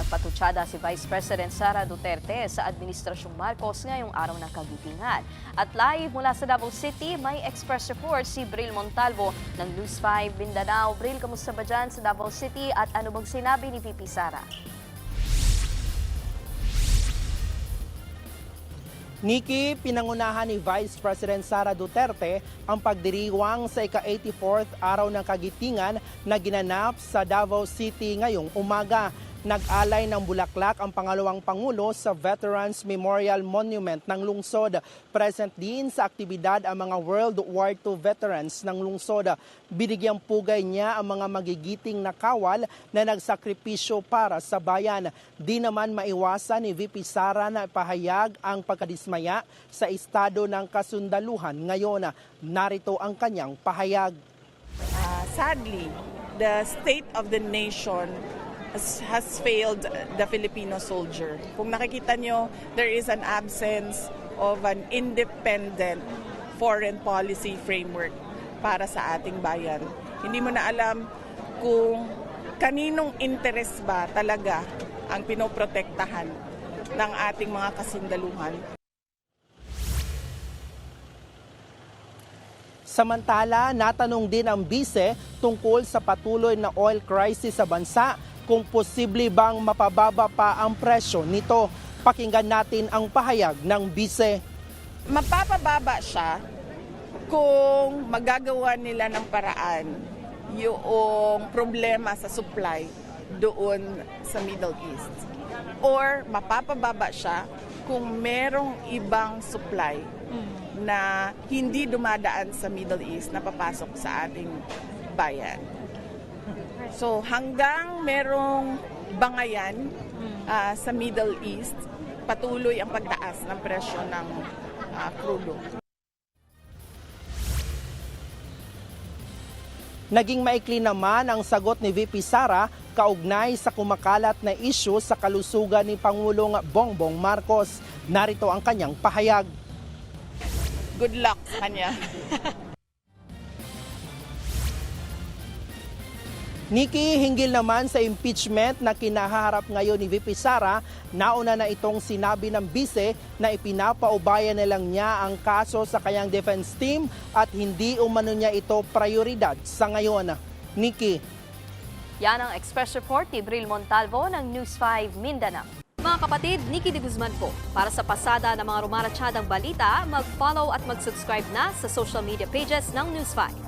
Nagpatutsada si Vice President Sara Duterte sa Administrasyong Marcos ngayong araw ng kagitingan. At live mula sa Davao City, may express report si Bril Montalvo ng News 5 Mindanao. Bril, kamusta ba dyan sa Davao City at ano bang sinabi ni VP Sara? Nikki, pinangunahan ni Vice President Sara Duterte ang pagdiriwang sa ika-84th araw ng kagitingan na ginanap sa Davao City ngayong umaga. Nag-alay ng bulaklak ang pangalawang Pangulo sa Veterans Memorial Monument ng lungsod. Present din sa aktibidad ang mga World War II veterans ng lungsod. Binigyang pugay niya ang mga magigiting na kawal na nagsakripisyo para sa bayan. Di naman maiwasan ni VP Sara na ipahayag ang pagkadismaya sa estado ng kasundaluhan ngayon. Narito ang kanyang pahayag. Sadly, the state of the nation has failed the Filipino soldier. Kung nakikita nyo, there is an absence of an independent foreign policy framework para sa ating bayan. Hindi mo na alam kung kaninong interes ba talaga ang pinoprotektahan ng ating mga kasundaluhan. Samantala, natanong din ang bise tungkol sa patuloy na oil crisis sa bansa kung posible bang mapababa pa ang presyo nito. Pakinggan natin ang pahayag ng bise. Mapapababa siya kung magagawa nila ng paraan yung problema sa supply doon sa Middle East. Or mapapababa siya kung merong ibang supply na hindi dumadaan sa Middle East na papasok sa ating bayan. So hanggang merong bangayan sa Middle East, patuloy ang pagtaas ng presyo ng krudo. Naging maikli naman ang sagot ni VP Sara kaugnay sa kumakalat na isyu sa kalusugan ni Pangulong Bongbong Marcos. Narito ang kanyang pahayag. Good luck sa kanya. Nikki, hinggil naman sa impeachment na kinahaharap ngayon ni VP Sara, nauna na itong sinabi ng bise na ipinapaubayan na lang niya ang kaso sa kanyang defense team at hindi umano niya ito prioridad sa ngayon. Nikki. Yan ang express report ni Bril Montalvo ng News 5 Mindanao. Mga kapatid, Nikki de Guzman po. Para sa pasada ng mga rumaratsyadang balita, mag-follow at mag-subscribe na sa social media pages ng News 5.